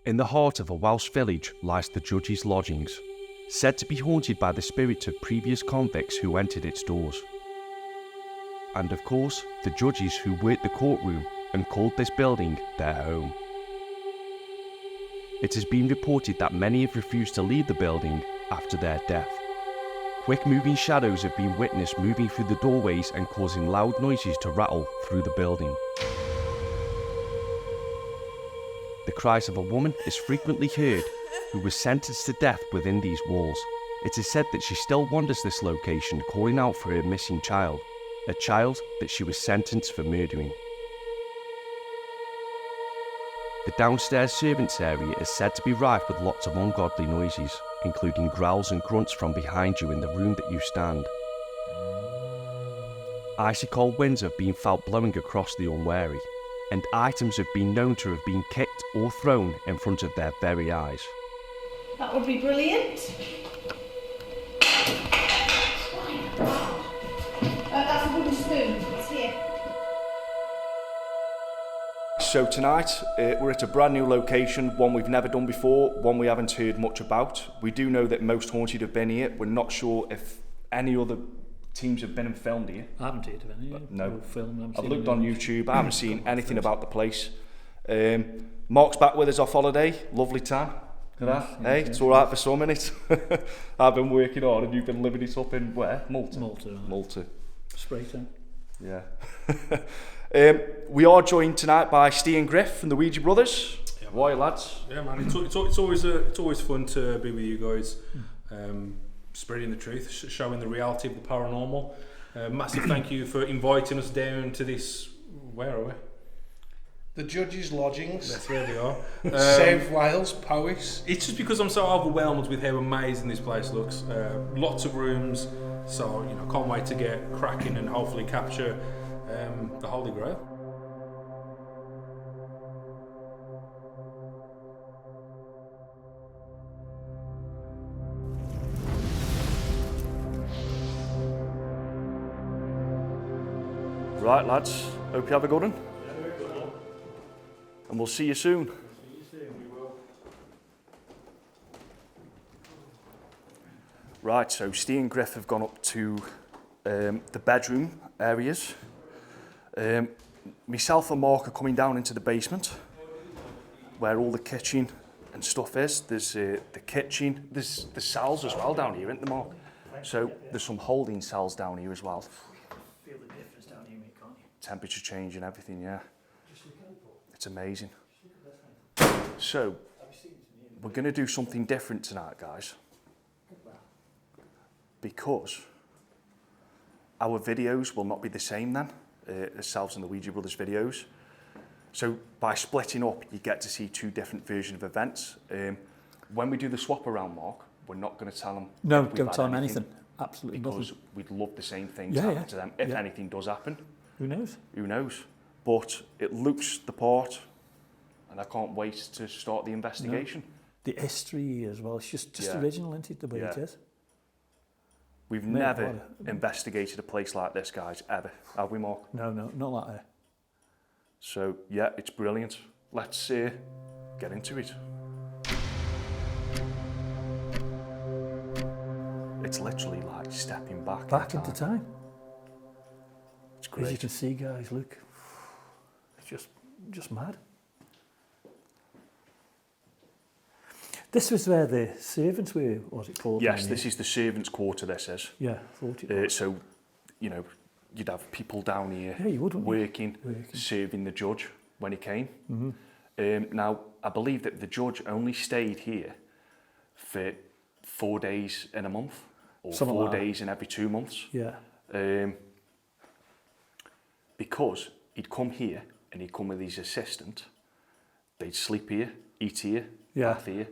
In the heart of a Welsh village lies the Judge's Lodgings, said to be haunted by the spirits of previous convicts who entered its doors. And of course, the judges who worked the courtroom and called this building their home. It has been reported that many have refused to leave the building after their death. Quick-moving shadows have been witnessed moving through the doorways and causing loud noises to rattle through the building. The cries of a woman is frequently heard who was sentenced to death within these walls. It is said that she still wanders this location calling out for her missing child, a child that she was sentenced for murdering. The downstairs servants' area is said to be rife with lots of ungodly noises, including growls and grunts from behind you in the room that you stand. Icy cold winds have been felt blowing across the unwary, and items have been known to have been kicked or thrown in front of their very eyes. That would be brilliant. That's a wooden spoon. It's here. So tonight we're at a brand new location, one we've never done before, one we haven't heard much about. We do know that Most Haunted have been here. We're not sure if any other teams have been and filmed here. I haven't heard of any. No. Film, I've looked on YouTube, I haven't seen anything about the place. Mark's back with us off holiday, lovely time. Hey, it's alright for some minutes. I've been working hard and you've been living it up in where? Malta? Malta. Spray tan. Yeah. We are joined tonight by Steve and Griff from the Ouija Brothers. Yeah, Why, lads? Yeah, man. It's always fun to be with you guys, spreading the truth, showing the reality of the paranormal. Massive thank you for inviting us down to this. Where are we? The Judge's Lodgings. That's where they are. South Wales, Powys. It's just because I'm so overwhelmed with how amazing this place looks. Lots of rooms, so can't wait to get cracking and hopefully capture the Holy Grail. Right, lads. Hope you have a good one. And we'll see you soon. Right, so Steve and Griff have gone up to the bedroom areas. Myself and Mark are coming down into the basement where all the kitchen and stuff is. There's the kitchen, there's the cells as well down here, isn't there, Mark? So there's some holding cells down here as well. Feel the difference down here, mate, can't you? Temperature change and everything, yeah. It's amazing. So, we're going to do something different tonight, guys. Because our videos will not be the same then, ourselves and the Ouija Brothers videos. So, by splitting up, you get to see two different versions of events. When we do the swap around, Mark, we're not going to tell them. No, don't tell them anything. Absolutely because nothing. We'd love the same thing to happen to them. If anything does happen. Who knows? Who knows? But it looks the part, and I can't wait to start the investigation. No. The history as well, it's just original, isn't it, the way it is? We've never investigated a place like this, guys, ever. Have we, Mark? No, not like that. So, yeah, it's brilliant. Let's get into it. It's literally like stepping back into time. It's great. As you can see, guys, look, it's just mad. This was where the servants were, what was it called? Yes, this is the servants' quarter, this is. Yeah, I thought it was. So, you'd have people down here working, serving the judge when he came. Mm-hmm. Now, I believe that the judge only stayed here for 4 days in a month, or something 4 days in every 2 months. Yeah. Because he'd come here and he'd come with his assistant. They'd sleep here, eat here, bath here.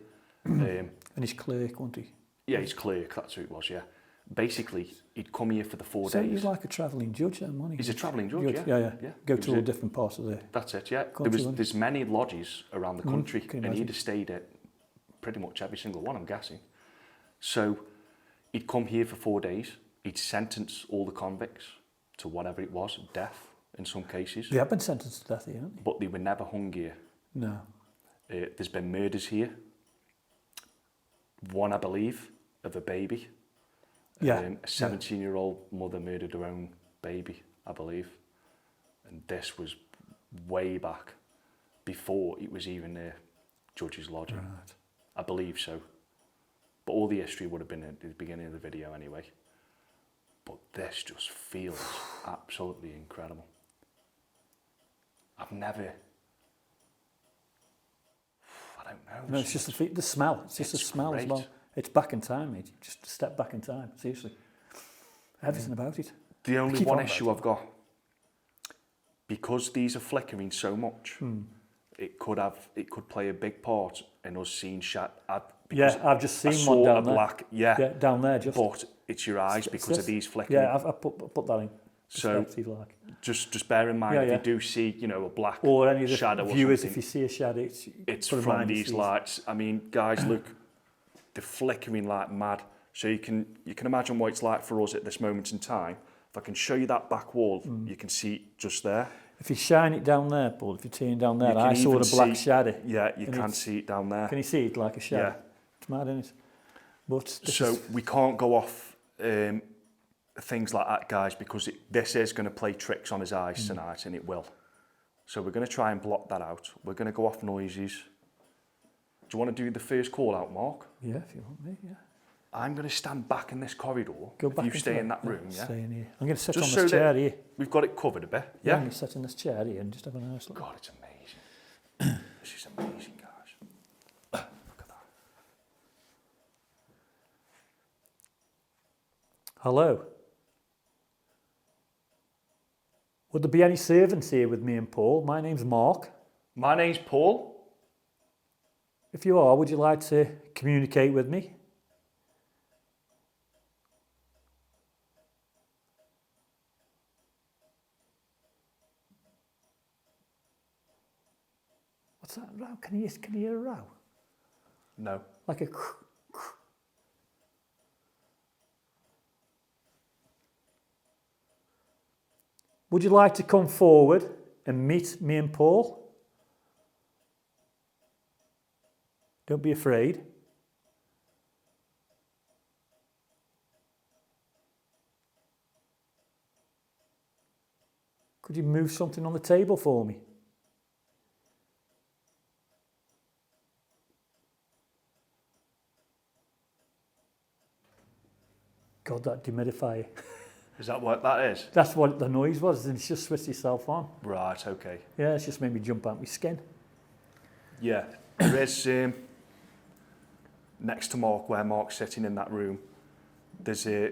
And his clerk, wasn't he? Yeah, his clerk, that's who it was, yeah. Basically, he'd come here for the 4 days. So he was like a travelling judge then, wasn't he? He's a travelling judge, yeah. Go to all different parts of the That's it, yeah. country, There's many lodges around the country, and imagine? he'd have stayed at pretty much every single one, I'm guessing. So, he'd come here for 4 days, he'd sentence all the convicts to whatever it was, death in some cases. They have been sentenced to death here, haven't they? But they were never hung here. No. There's been murders here. One, I believe, of a baby. Yeah. A 17-year-old mother murdered her own baby, I believe. And this was way back before it was even a judge's lodging. Right. I believe so. But all the history would have been at the beginning of the video anyway. But this just feels absolutely incredible. I've never... I don't know. No, it's just the smell. It's just the smell as great. well. It's back in time, mate. Just a step back in time, seriously. Everything about it. The only Keep one on issue about I've got, because these are flickering so much, it could play a big part in us seeing Yeah, I've just seen one down there. Black, yeah, down there. Just. but it's your eyes because of these flickering. Yeah, I've put that in. So perspective, like. just bear in mind if you do see, a black or any of the shadow viewers, or if you see a shadow, it's from these lights. I mean, guys, look, they're flickering like mad. So you can imagine what it's like for us at this moment in time. If I can show you that back wall, you can see it just there. If you shine it down there, Paul, if you turn down there, I saw the black shadow. Yeah, you can see it down there. Can you see it like a shadow? Yeah. It's mad, isn't it? But so we can't go off things like that, guys, because this is going to play tricks on his eyes tonight, and it will. So we're going to try and block that out. We're going to go off noises. Do you want to do the first call out, Mark? Yeah, if you want me, yeah. I'm going to stand back in this corridor. Go back. If you stay in that room, yeah? Stay in here. I'm going to sit Just on so this chair here. We've got it covered a bit, Yeah, yeah? I'm going to sit in this chair here and just have a nice look. God, it's amazing. This is amazing, guys. Look at that. Hello. Would there be any servants here with me and Paul? My name's Mark. My name's Paul. If you are, would you like to communicate with me? What's that row? Can you hear a row? No. Like a... Would you like to come forward and meet me and Paul? Don't be afraid. Could you move something on the table for me? God, that dehumidifier. Is that what that is? That's what the noise was, and it's just switched itself on. Right, okay. Yeah, it's just made me jump out my skin. Yeah, there is, next to Mark, where Mark's sitting in that room, there's a...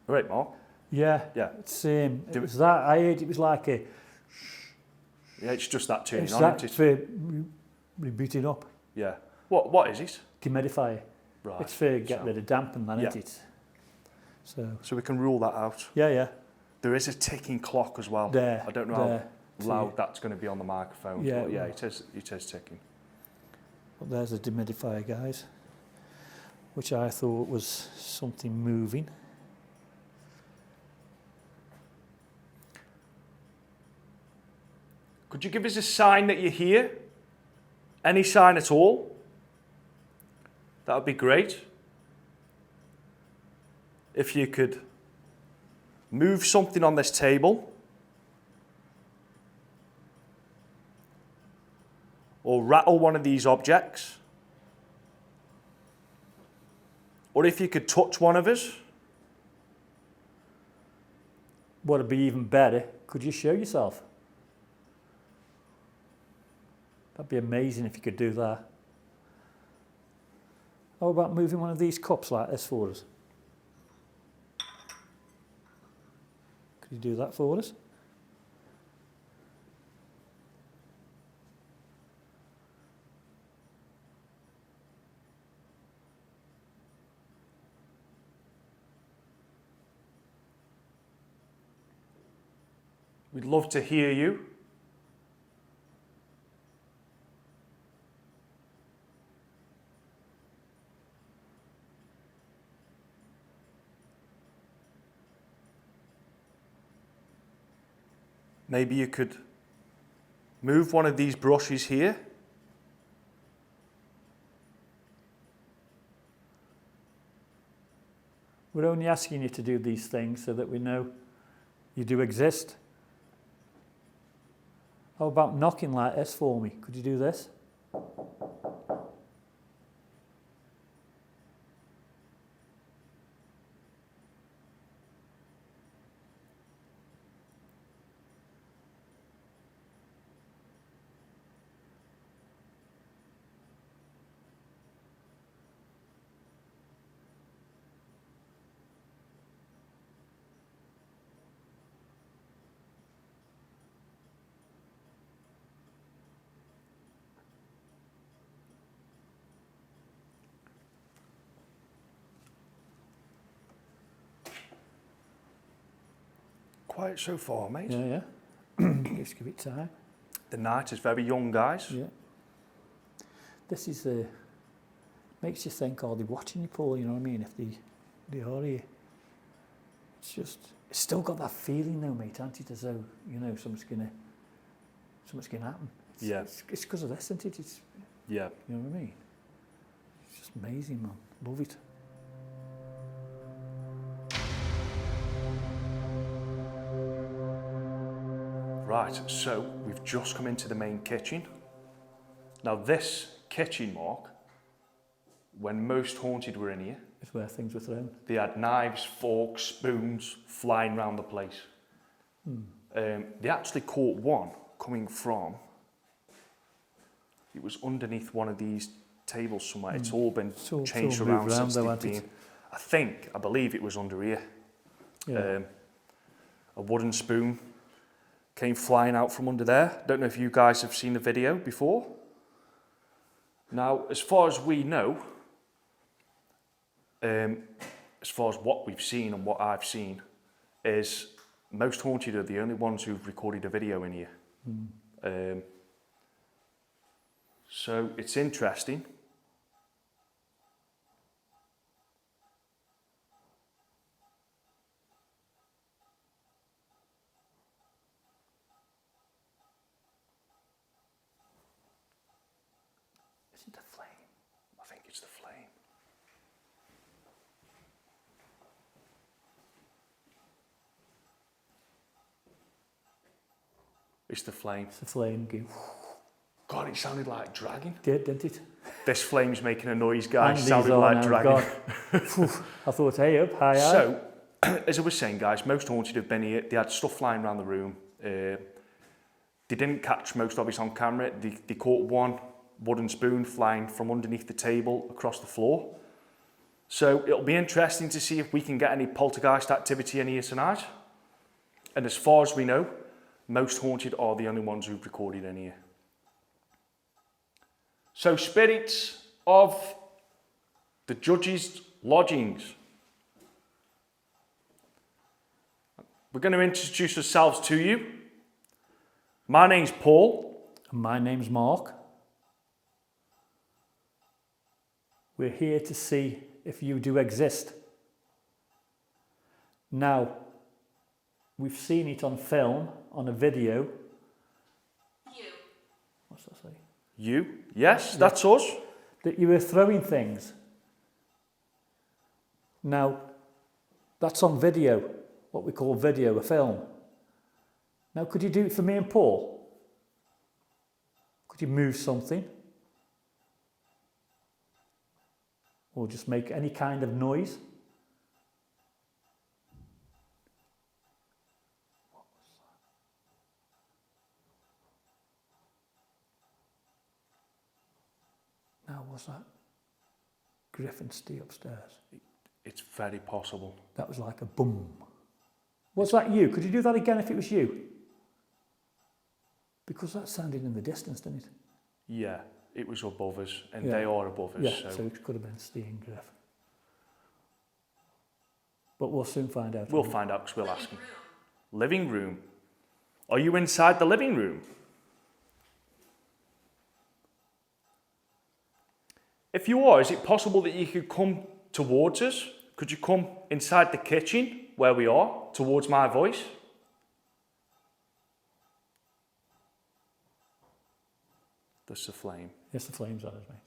All right, Mark? Yeah, Yeah. It's, it was that, I heard it was like a... Yeah, it's just that turning It's on, that isn't it? for rebooting up. Yeah. What is it? Dehumidifier. Right. It's for get rid of damp and that, Yeah. isn't it? So we can rule that out. Yeah. There is a ticking clock as well. There. I don't know how loud that's going to be on the microphone. Yeah, But yeah, well. it is ticking. But there's a dehumidifier, guys, which I thought was something moving. Could you give us a sign that you're here? Any sign at all? That would be great. If you could move something on this table, or rattle one of these objects, or if you could touch one of us. What'd be even better, could you show yourself? That'd be amazing if you could do that. How about moving one of these cups like this for us? Could you do that for us? We'd love to hear you. Maybe you could move one of these brushes here. We're only asking you to do these things so that we know you do exist. How about knocking like this for me? Could you do this? Quiet so far, mate. Yeah. Just give it time. The night is very young, guys. Yeah. This is makes you think, are they watching you, Paul? You know what I mean? If they are here. It's still got that feeling though, mate, hasn't it? As though, you know, something's gonna happen. It's because of this, isn't it? Yeah. You know what I mean? It's just amazing, man. Love it. Right, so we've just come into the main kitchen. Now this kitchen, Mark, when most haunted were in here, It's where things were thrown. they had knives, forks, spoons flying around the place. They actually caught one coming from, it was underneath one of these tables somewhere. It's all been changed around since they've been. I believe it was under here. Yeah. A wooden spoon came flying out from under there. Don't know if you guys have seen the video before. Now, as far as we know, as far as what we've seen and what I've seen, is Most Haunted are the only ones who've recorded a video in here. So it's interesting. Is it the flame? I think it's the flame. It's the flame. It's the flame. God, it sounded like dragging. Didn't it? This flame's making a noise, guys. And Sounded these are like now dragging. gone. I thought, hey up, hi. So, as I was saying, guys, Most Haunted have been here. They had stuff flying around the room. They didn't catch most of it on camera. They caught one wooden spoon flying from underneath the table across the floor. So it'll be interesting to see if we can get any poltergeist activity in here tonight. And as far as we know, Most Haunted are the only ones who've recorded in here. So, spirits of the Judge's Lodgings. We're going to introduce ourselves to you. My name's Paul. And my name's Mark. We're here to see if you do exist. Now, we've seen it on film, on a video. What's that say? You? Yes, that's us. That you were throwing things. Now, that's on video, what we call video, a film. Now, could you do it for me and Paul? Could you move something? Or just make any kind of noise? Now, was that Griffin stay upstairs? It's very possible. That was like a boom. Was that you? Could you do that again if it was you? Because that sounded in the distance, didn't it? Yeah, it was above us, and Yeah. they are above us. Yeah, so it could have been Steve and Griff. But we'll soon find out. We'll find out because we'll ask them. Living room. Are you inside the living room? If you are, is it possible that you could come towards us? Could you come inside the kitchen where we are, towards my voice? There's the flame. Yes, the flames on us, mate.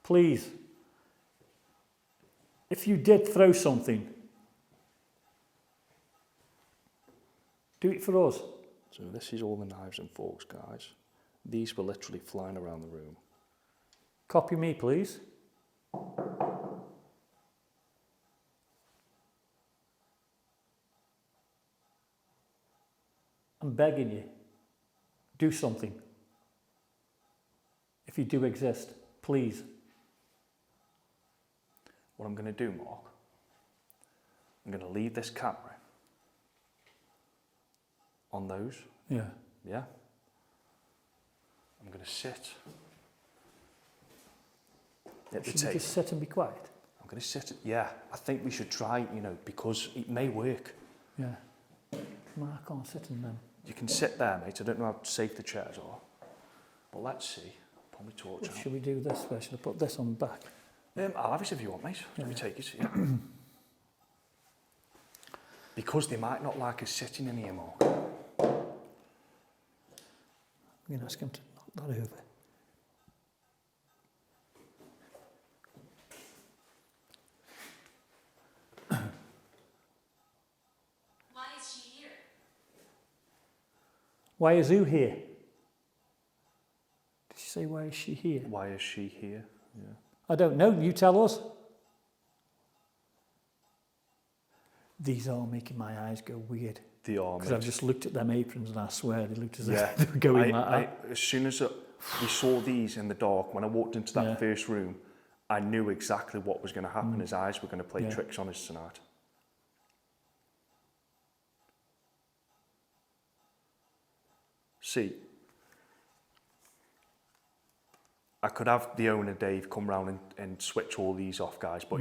Please, if you did throw something, do it for us. So this is all the knives and forks, guys. These were literally flying around the room. Copy me, please. I'm begging you, do something. If you do exist, please. What I'm going to do, Mark, I'm going to leave this camera on those. Yeah. Yeah? I'm going to sit at the Should we table. just sit and be quiet? I'm going to sit. Yeah, I think we should try, because it may work. Yeah. Man, I can't sit in them. You can sit there, mate. I don't know how safe the chairs are. But let's see. Pull my torch out. Should we do this way? Should I put this on back? I'll have it if you want, mate. Let me take it. Yeah. Because they might not like us sitting in here, Mark. I'm going to ask him to knock that over. Why is she here? Why is who here? Did she say why is she here? Why is she here? Yeah. I don't know. You tell us. These are making my eyes go weird. They are, Because mate. I've just looked at them aprons and I swear they looked as Yeah. if they were going like that. As soon as we saw these in the dark, when I walked into that first room, I knew exactly what was going to happen. His eyes were going to play tricks on us tonight. See, I could have the owner Dave come round and switch all these off, guys, but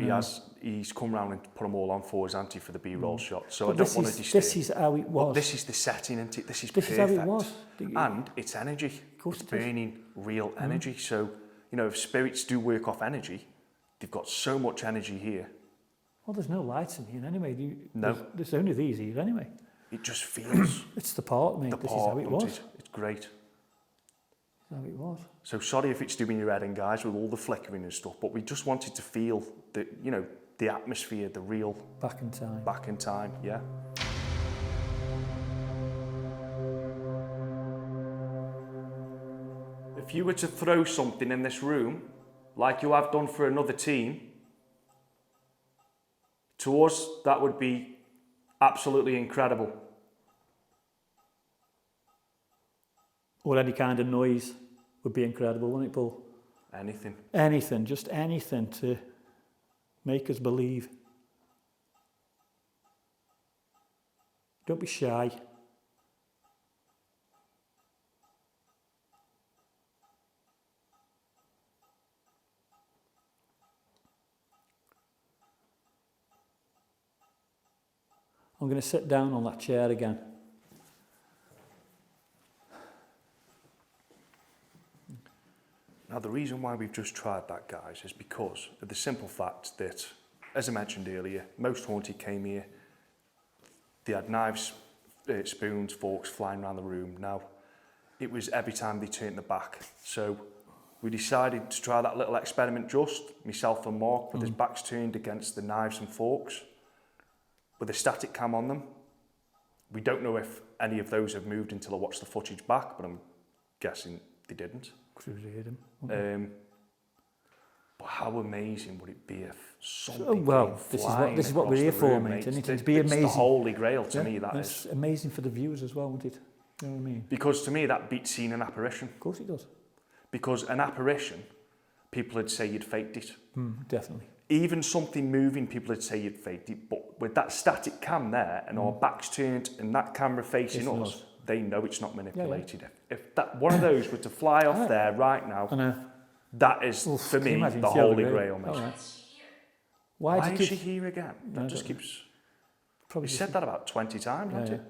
he's come round and put them all on for his auntie for the B-roll shot. So But I don't want to disturb. this is how it was. But this is the setting, isn't it? This is This perfect. is how it was. And it's energy. course It's it is. burning real energy. So, if spirits do work off energy, they've got so much energy here. Well, there's no lights in here anyway. No. There's only these here anyway. It just feels It's the part, mate. the This part, is how it doesn't was. it? It's great. This is how it was. So sorry if it's doing your head in, guys, with all the flickering and stuff, but we just wanted to feel the, the atmosphere, the real Back in time. back in time, yeah? If you were to throw something in this room, like you have done for another team, to us, that would be absolutely incredible. Or any kind of noise would be incredible, wouldn't it, Paul? Anything. Anything, just anything to make us believe. Don't be shy. I'm going to sit down on that chair again. Now, the reason why we've just tried that, guys, is because of the simple fact that, as I mentioned earlier, most haunted came here. They had knives, spoons, forks flying around the room. Now, it was every time they turned their back. So we decided to try that little experiment just, myself and Mark, with his backs turned against the knives and forks, with a static cam on them. We don't know if any of those have moved until I watched the footage back, but I'm guessing they didn't. Because we heard him. But how amazing would it be if something this is what we're here for, mate. Isn't it? It'd be amazing. It's the holy grail to me, that It's is. amazing for the viewers as well, wouldn't it? You know what I mean? Because to me, that beats seeing an apparition. Of course it does. Because an apparition, people would say you'd faked it. Definitely. Even something moving, people would say you'd faked it. But with that static cam there and our backs turned and that camera facing Facing us, us. they know it's not manipulated. If that one of those were to fly off there right now, I know. that is, Oof, for can you me, imagine? the It's the Holy holy Grail. grail, mate. All right. Is she here? Why Why do is you she keep... here again? I That just don't keeps... Probably We just- said that about 20 times, haven't Yeah, it?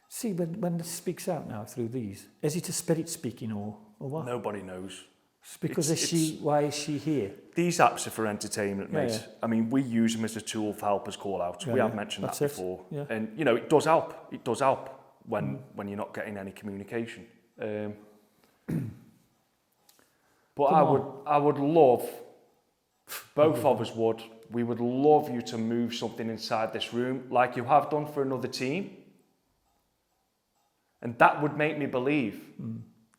See, when this speaks out now through these, is it a spirit speaking or what? Nobody knows. It's because it's- why is she here? These apps are for entertainment, Yeah, mate. yeah. I mean, we use them as a tool for helpers call out. Yeah, we have yeah. mentioned That's that it. before. Yeah. And, it does help. It does help. when you're not getting any communication. But I would love, both of us would, we would love you to move something inside this room like you have done for another team. And that would make me believe.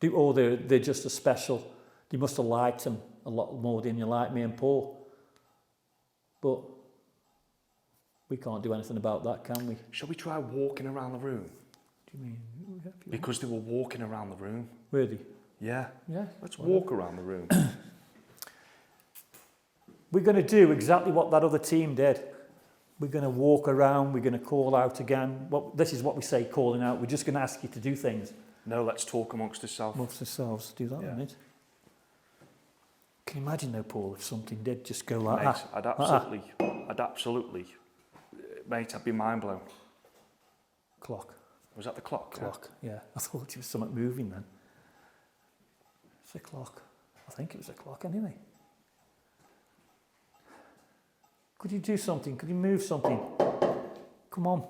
They're just a special, they must have liked him a lot more than you like me and Paul. But we can't do anything about that, can we? Shall we try walking around the room? Do you mean? Because they were walking around the room. Were they? Yeah. Yeah. Let's walk around the room. We're going to do exactly what that other team did. We're going to walk around, we're going to call out again. This is what we say, calling out. We're just going to ask you to do things. No, let's talk amongst ourselves. Amongst ourselves, do that, Yeah. mate. Can you imagine though, Paul, if something did just go like Mate, that? I'd absolutely, mate, I'd be mind blown. Clock. Was that the clock? Clock, yeah. I thought it was something moving then. It's a clock. I think it was a clock anyway. Could you do something? Could you move something? Come on.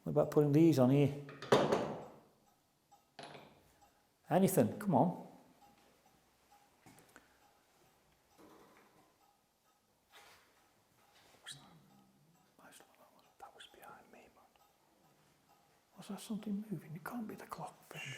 What about putting these on here? Anything, come on. That was behind me, man. Was that something moving? It can't be the clock, Brendan.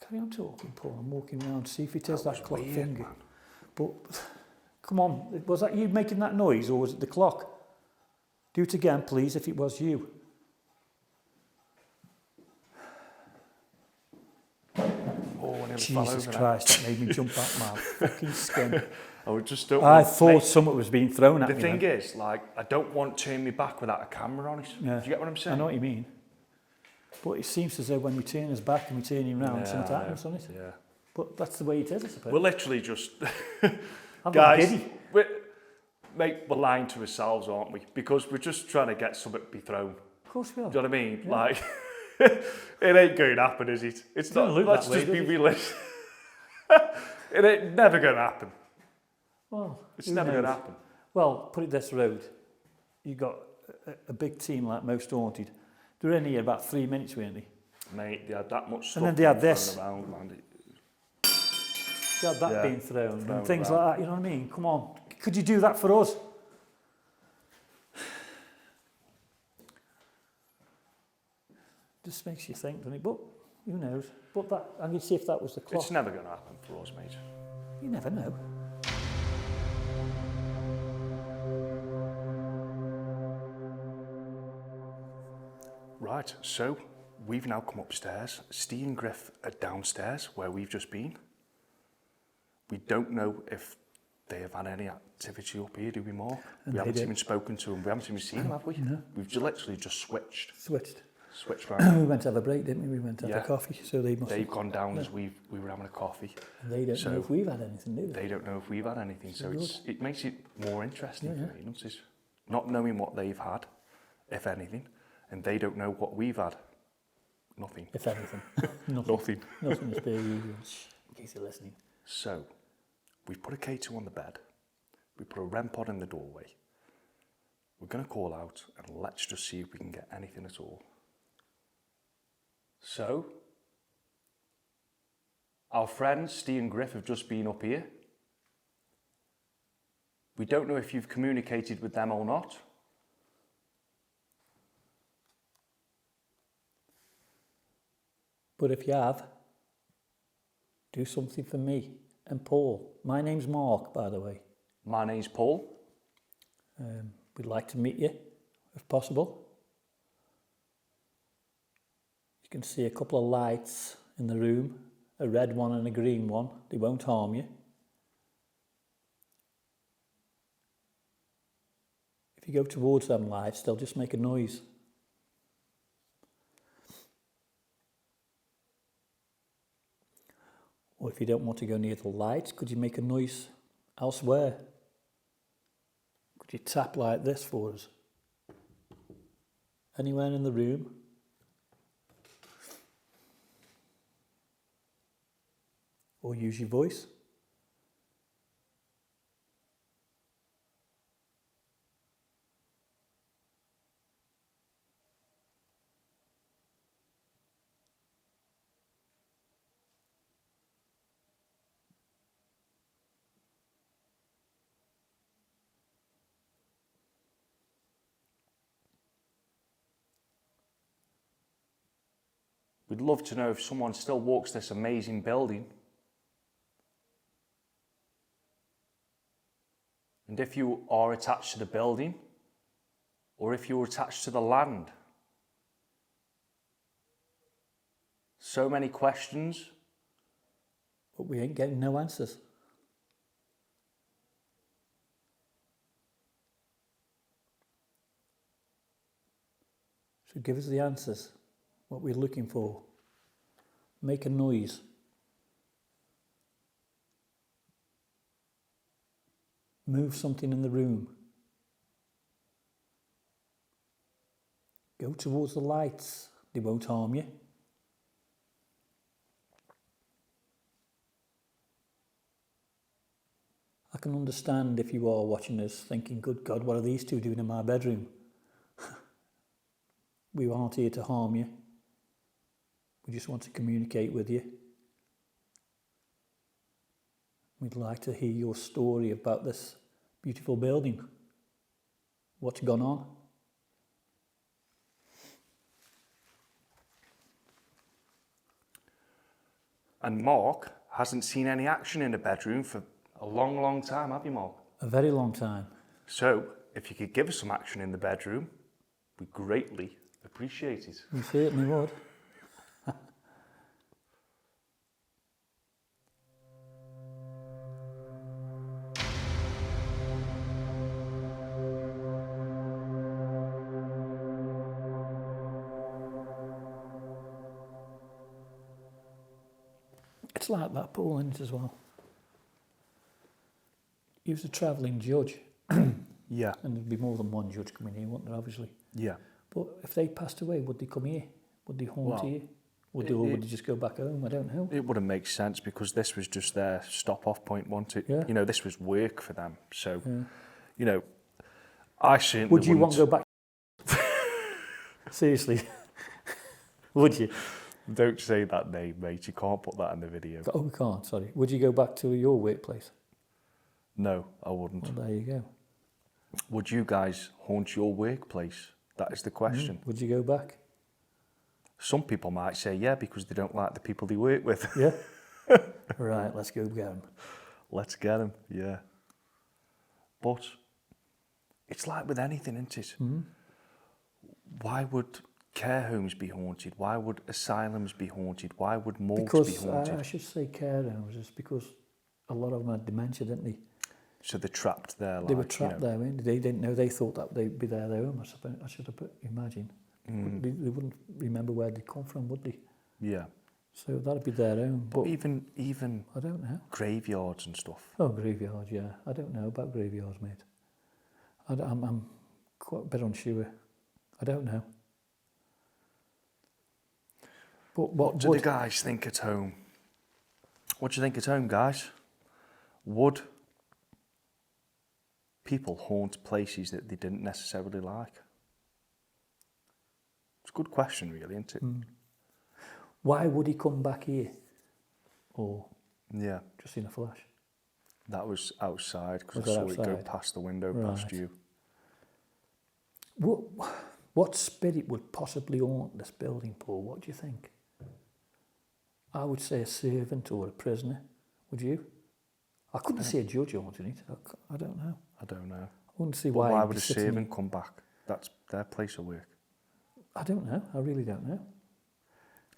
Carry on talking, Paul. I'm walking around, see if it is that clock weird, finger. man. But, come on, was that you making that noise or was it the clock? Do it again, please, if it was you. Oh, I nearly fell Jesus over Christ, that made me jump out my fucking skin. I would just don't. I thought something was being thrown at The me. thing then. is, like, I don't want to turn me back without a camera on it. Yeah. Do you get what I'm saying? I know what you mean. But it seems as though when we turn us back and we turn him round, something happens, doesn't it? Yeah. But that's the way it is, I suppose. We're literally just, I'm not guys, giddy. we're lying to ourselves, aren't we? Because we're just trying to get something to be thrown. Of course we are. Do you know what I mean? Yeah. Like, it ain't going to happen, is it? It's Doesn't not. look Let's that way, just be does it? realistic. It ain't never going to happen. Well, It's who never going to knows? happen. Well, put it this road. You got a big team like Most Haunted. They were in here about 3 minutes, weren't they? Mate, they had that much stuff And then they had being this. thrown around, man. They had that Yeah. being thrown Thrown and things around. like that, you know what I mean? Come on. Could you do that for us? Just makes you think, doesn't it? But who knows? But that, I need to see if that was the clock. It's never going to happen for us, mate. You never know. Right, so we've now come upstairs. Steve and Griff are downstairs where we've just been. We don't know if they have had any activity up here, do we, Mark? And We they haven't did. even spoken to them. We haven't even seen them, have we? No. We've literally just switched Switched. round. We went to have a break, didn't we? We went to have Yeah. a coffee, so they must They've gone down as we were having a coffee. They don't so know if we've had anything, do they? They don't know if we've had anything, so Good. it makes it more interesting Yeah, for me, doesn't it? Not knowing what they've had, if anything, and they don't know what we've had. Nothing. If anything. Nothing. Nothing. Nothing is being usual. In case you're listening. So, we've put a K2 on the bed. We put a REM pod in the doorway. We're going to call out and let's just see if we can get anything at all. So, our friends Steve and Griff have just been up here. We don't know if you've communicated with them or not. But if you have, do something for me and Paul. My name's Mark, by the way. My name's Paul. We'd like to meet you, if possible. You can see a couple of lights in the room, a red one and a green one. They won't harm you. If you go towards them lights, they'll just make a noise. Or if you don't want to go near the lights, could you make a noise elsewhere? Could you tap like this for us? Anywhere in the room? or use your voice. We'd love to know if someone still walks this amazing building. And if you are attached to the building, or if you're attached to the land. So many questions. But we ain't getting no answers. So give us the answers, what we're looking for. Make a noise. Move something in the room. Go towards the lights, they won't harm you. I can understand if you are watching this thinking, good God, what are these two doing in my bedroom? We aren't here to harm you. We just want to communicate with you. We'd like to hear your story about this beautiful building. What's gone on? And Mark hasn't seen any action in the bedroom for a long, long time, have you, Mark? A very long time. So, if you could give us some action in the bedroom, we greatly appreciate it. We certainly would. It's like that, Paul, isn't it, as well? He was a travelling judge. Yeah. And there'd be more than one judge coming here, wouldn't there, obviously? Yeah. But if they passed away, would they come here? Would they haunt here? Would they just go back home? I don't know. It wouldn't make sense because this was just their stop-off point, wasn't it? Yeah. You know, this was work for them. So, you know, I certainly Would you want wouldn't. to go back? Seriously? Would you? Don't say that name, mate. You can't put that in the video. Oh, we can't, sorry. Would you go back to your workplace? No, I wouldn't. Well, there you go. Would you guys haunt your workplace? That is the question. Would you go back? Some people might say yeah because they don't like the people they work with. Yeah? Right, let's go get them. Let's get them, yeah. But it's like with anything, isn't it? Why would care homes be haunted? Why would asylums be haunted? Why would morgues be haunted? I should say care homes, it's because a lot of them had dementia, didn't they? So they're trapped there. Like, They were trapped you know. there, weren't they? They didn't know, they thought that they'd be there their home, I suppose. I should have imagine. They wouldn't remember where they come from, would they? Yeah. So that'd be their own. But even I don't know. graveyards and stuff. Oh, graveyards, yeah. I don't know about graveyards, mate. I'm quite a bit unsure. I don't know. But What do the guys think at home? What do you think at home, guys? Would people haunt places that they didn't necessarily like? It's a good question, really, isn't it? Why would he come back here? Or Yeah, just in a flash? that was outside because Was I that saw it go outside? past the window past Right. you. What spirit would possibly haunt this building, Paul? What do you think? I would say a servant or a prisoner. Would you? I couldn't see a judge haunting it. I don't know. I don't know. I wouldn't see But why. why he'd would be a sitting servant come back? That's their place of work. I don't know. I really don't know.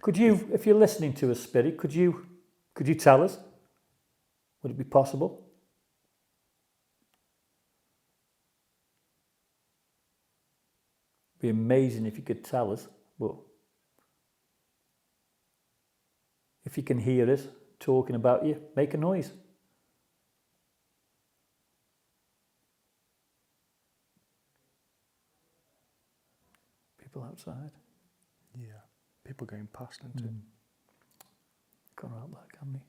Could you, if you're listening to a spirit, could you tell us? Would it be possible? Be amazing if you could tell us. But if you can hear us talking about you, make a noise. People outside. Yeah. People going past, isn't it? Can't help that, can they?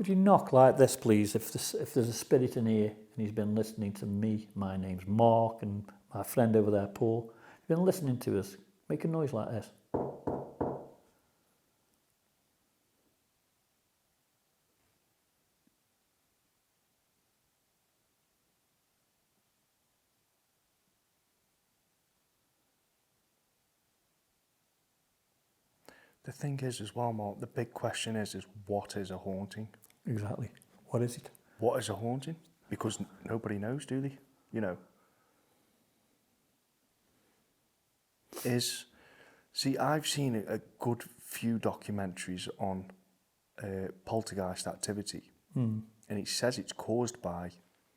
Could you knock like this, please, if there's a spirit in here and he's been listening to me? My name's Mark and my friend over there, Paul. He's been listening to us. Make a noise like this. The thing is as well, Mark, the big question is what is a haunting? Exactly. What is it? What is a haunting? Because nobody knows, do they? You know. See, I've seen a good few documentaries on poltergeist activity, and it says it's caused by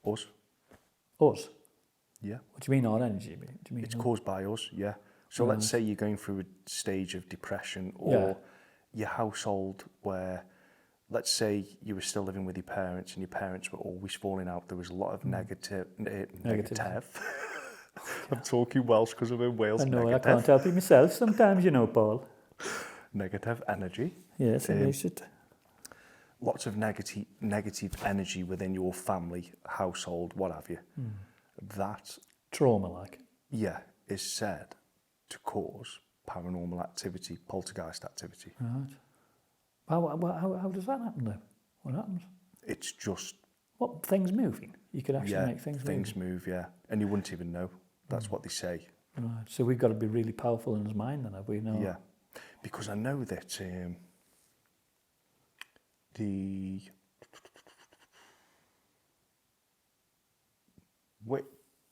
us. Us? Yeah. What do you mean, our energy? Do you mean It's caused by us, yeah. So let's say you're going through a stage of depression, or your household where, let's say you were still living with your parents and your parents were always falling out. There was a lot of negative. I'm talking Welsh because I'm in Wales. I know, I can't help it myself sometimes, you know, Paul. Negative energy. Yes, it makes it. Lots of negative energy within your family, household, what have you. That, Trauma, like. yeah, is said to cause paranormal activity, poltergeist activity. Right. How does that happen, though? What happens? It's just, What, things moving? You could actually make things move, yeah. And you wouldn't even know. That's what they say. Right. So we've got to be really powerful in his mind, then, have we? No. Yeah. Because I know that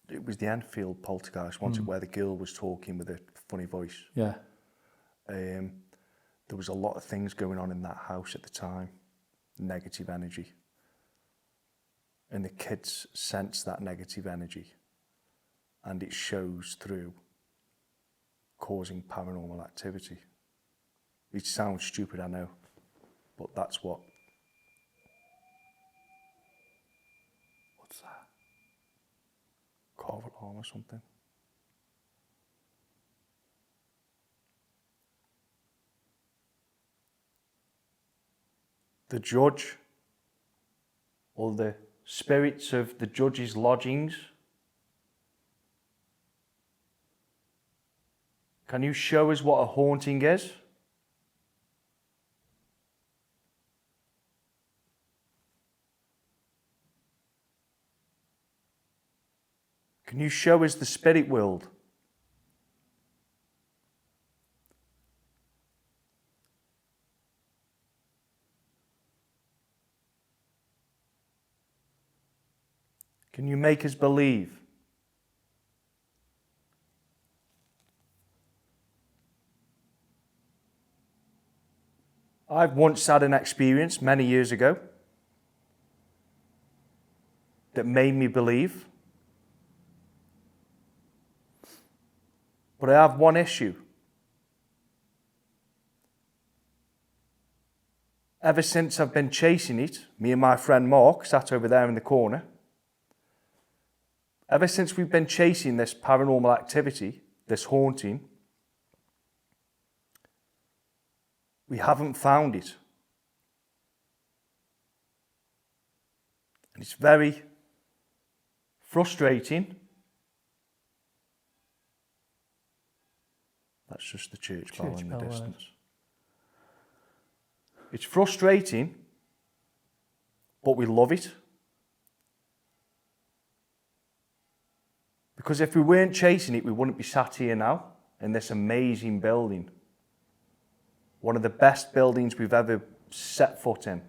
it was the Enfield poltergeist, wasn't it, where the girl was talking with a funny voice. Yeah. There was a lot of things going on in that house at the time, negative energy. And the kids sense that negative energy, and it shows through causing paranormal activity. It sounds stupid, I know, but that's what. What's that? Car alarm or something? The judge, or the spirits of the judge's lodgings. Can you show us what a haunting is? Can you show us the spirit world? Can you make us believe? I've once had an experience many years ago that made me believe. But I have one issue. Ever since I've been chasing it, me and my friend Mark sat over there in the corner. Ever since we've been chasing this paranormal activity, this haunting, we haven't found it. And it's very frustrating. That's just the church bell in the distance. It's frustrating, but we love it. Because if we weren't chasing it, we wouldn't be sat here now in this amazing building. One of the best buildings we've ever set foot in.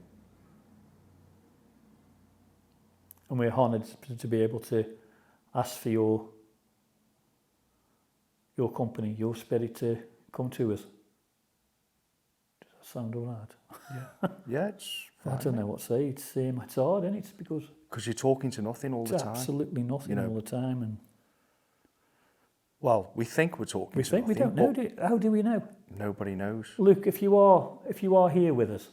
And we're honoured to be able to ask for your company, your spirit to come to us. Does that sound all right? Yeah, yeah, it's fine. I don't know what to say. It's hard, isn't it? It's because you're talking to nothing all the time. Absolutely nothing all the time. And well, we think we're talking to nothing. We don't know. How do we know? Nobody knows. Luke, if you are here with us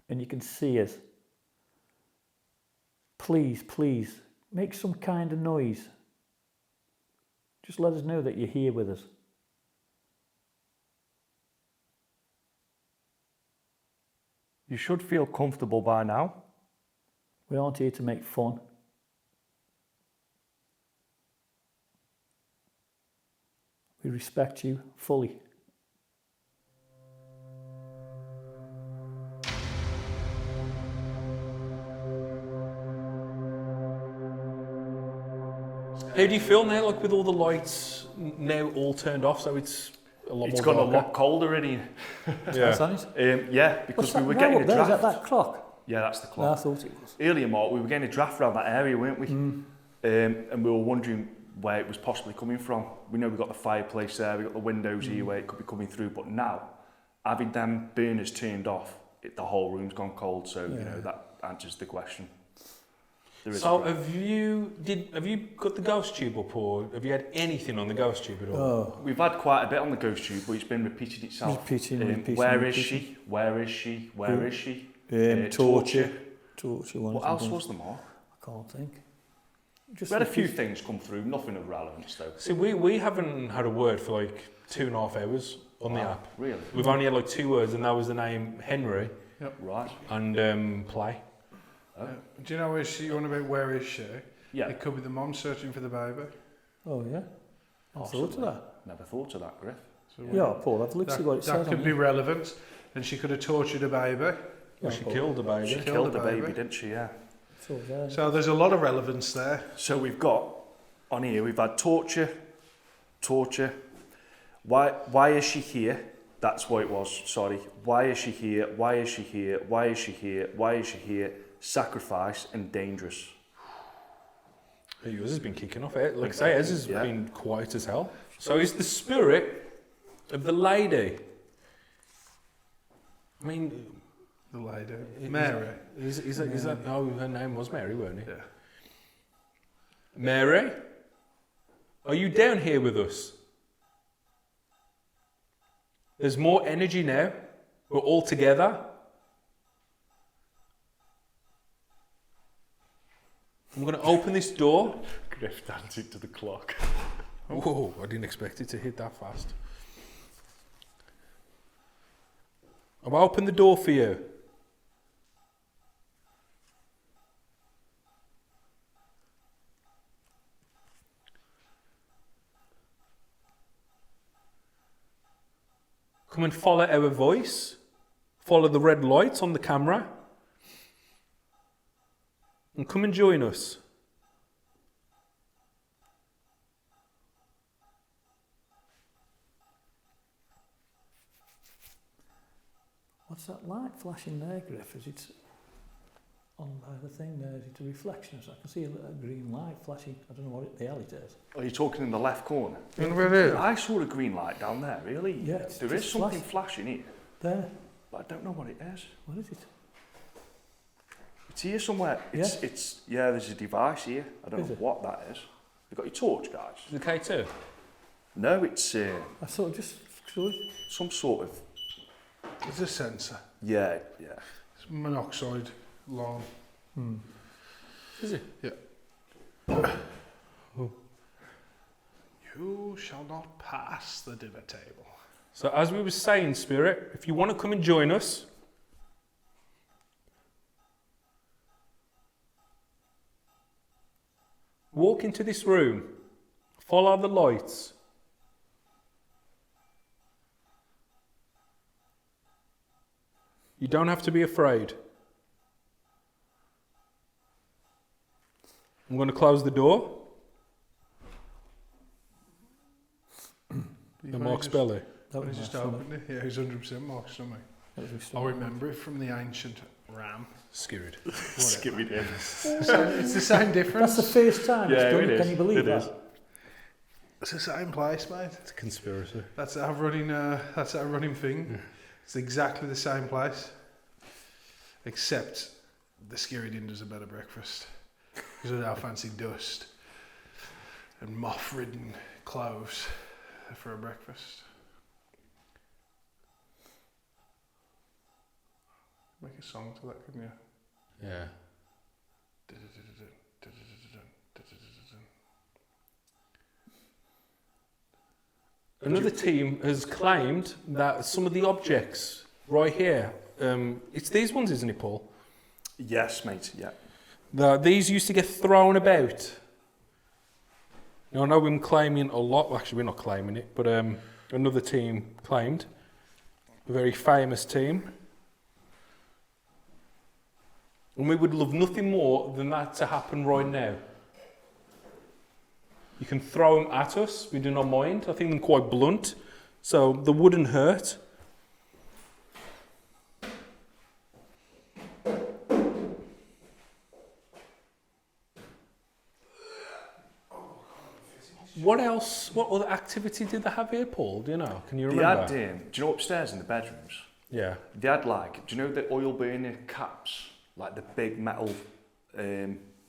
and you can see us, please make some kind of noise. Just let us know that you're here with us. You should feel comfortable by now. We aren't here to make fun. We respect you fully. How do you feel now, like with all the lights now all turned off, so it's a lot It's more got a darker? lot colder in here. That's Yeah. it. Yeah, because What's we that were now getting up a there? Is draft. that clock? Yeah, that's the No, I clock. thought it was. Earlier, Mark, we were getting a draft around that area, weren't we? And we were wondering where it was possibly coming from. We know we've got the fireplace there, we've got the windows here where it could be coming through, but now, having them burners turned off, the whole room's gone cold, so you know that answers the question. There is So a- have you got the ghost tube up, or have you had anything on the ghost tube at all? Oh, We've had quite a bit on the ghost tube, but it's been repeating itself. Repeating, Where is repeating. she? Where is she? Where is she? torture. What One of else them. was there, Mark? I can't think. Just We had a few repeat- things come through, nothing of relevance though. See, we haven't had a word for like 2.5 hours on the Wow, app. Really? We've only had like 2 words, and that was the name Henry Right. and play. Do you know where she? On about where is she? Yeah. It could be the mom searching for the baby. Oh, yeah. I thought of that. Never thought of that, Griff. So Yeah, Paul, I've looked at what it that says could on be here. relevant. And she could have tortured a baby. Yeah, She Paul. killed the baby. She Killed killed the the baby, baby. didn't she? Yeah. So there. So there's a lot of relevance there. So we've got, on here, we've had torture. Why is she here? That's what it was, sorry. Why is she here? Why is she here? Why is she here? Why is she here? Sacrifice and dangerous. Yours has been kicking off. Like I say, yours has Yeah. been quiet as hell. So is the spirit of the lady? I mean, The lady. Is- Mary. is that? Oh, her name was Mary, weren't it? Yeah. Mary, are you down here with us? There's more energy now. We're all together. I'm going to open this door. Griff dancing to the clock. Whoa, I didn't expect it to hit that fast. I'll open the door for you. Come and follow our voice. Follow the red lights on the camera. And come and join us. What's that light flashing there, Griff? Is it on by the thing there? Is it a reflection? So I can see a little green light flashing. I don't know what the hell it is. Are you talking in the left corner? And where it is? I saw a green light down there, really. Yeah, it's There just is something flashing here, There. but I don't know what it is. What is it? It's here somewhere. It's there's a device here. I don't Is know it? what that is. You got your torch, guys? The K2. No, it's I saw it just through it. some sort of It's a sensor. yeah. It's monoxide alarm. Is it? Yeah. You shall not pass the dinner table. So as we were saying, Spirit, if you want to come and join us, walk into this room, follow the lights. You don't have to be afraid. I'm going to close the door. And Mark's belly. That When was he just my stomach. opened it. Yeah, he's 100% Mark's stomach. That was my I stomach. remember it from the ancient ram. Scared. Skimmy did. It's the same difference. That's the first time Yeah, it's done it it. is. Can you believe It that? is. It's the same place, mate. It's a conspiracy. That's our running thing. It's exactly the same place. Except the Scary Din does a better breakfast. Because of our fancy dust and moth-ridden cloves for a breakfast. Make a song to that, couldn't you? Yeah. Another team has claimed that some of the objects right here, it's these ones, isn't it, Paul? Yes, mate. Yeah. These used to get thrown about. Now, I know we're claiming a lot. Well, actually, we're not claiming it, but another team claimed. A very famous team. And we would love nothing more than that to happen right now. You can throw them at us, we do not mind. I think they're quite blunt, so they wouldn't hurt. What else, what other activity did they have here, Paul? Do you know? Can you remember? They had, do you know upstairs in the bedrooms? Yeah. They had like, do you know the oil burner caps? Like the big metal,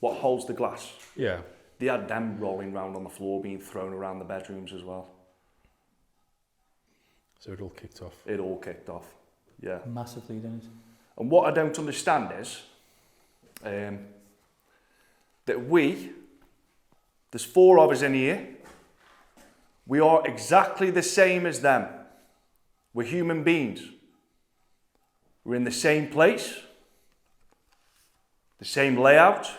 what holds the glass? Yeah. They had them rolling around on the floor, being thrown around the bedrooms as well. So it all kicked off. It all kicked off, yeah. Massively, didn't it? And what I don't understand is that there's 4 of us in here, we are exactly the same as them. We're human beings. We're in the same place, the same layout,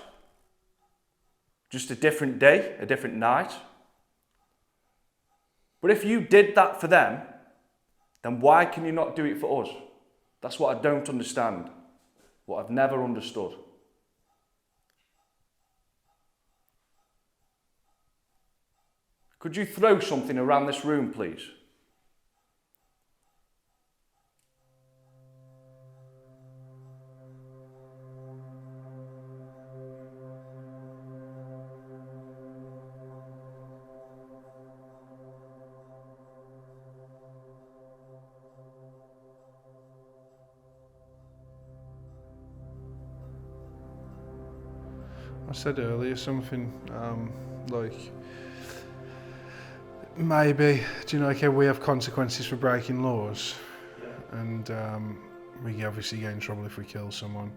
just a different day, a different night. But if you did that for them, then why can you not do it for us? That's what I don't understand, what I've never understood. Could you throw something around this room, please? I said earlier something like, maybe, do you know, okay, we have consequences for breaking laws, and we obviously get in trouble if we kill someone,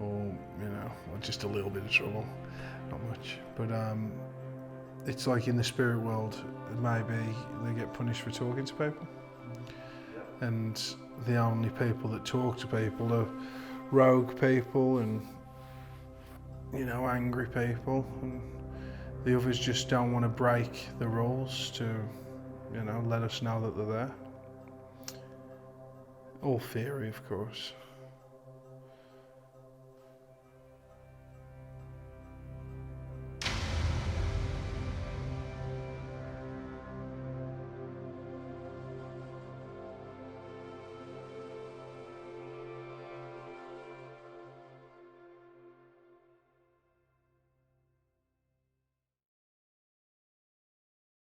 or, you know, or just a little bit of trouble, not much. But it's like in the spirit world, maybe they get punished for talking to people, and the only people that talk to people are rogue people and, you know, angry people, and the others just don't want to break the rules to, you know, let us know that they're there. All theory, of course.